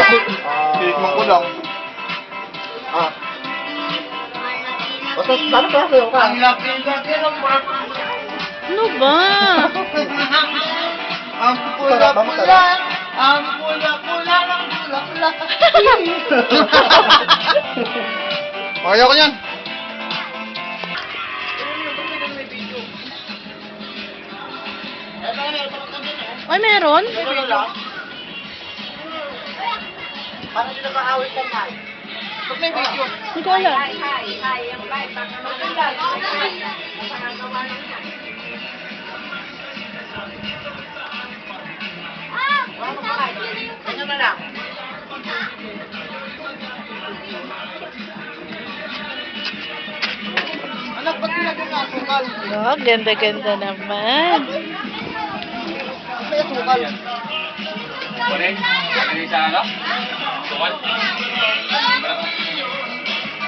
Tinikman ko lang. Ah. O, paano pa sa'yo ka? Ang laki-laki ng braso. Ano ba? Ang pula-pula. Ang pula-pula ng bulaklak. Kaya ko yan. Ay, meron? Parang di nag-aawit ka man. Pag may video. Hindi ko alam. Ano na lang? Anak, ba't nilagyan nga asukal? Oh, ganda-ganda naman. May asukal. Kunin? Kunin sa ano? Tukal?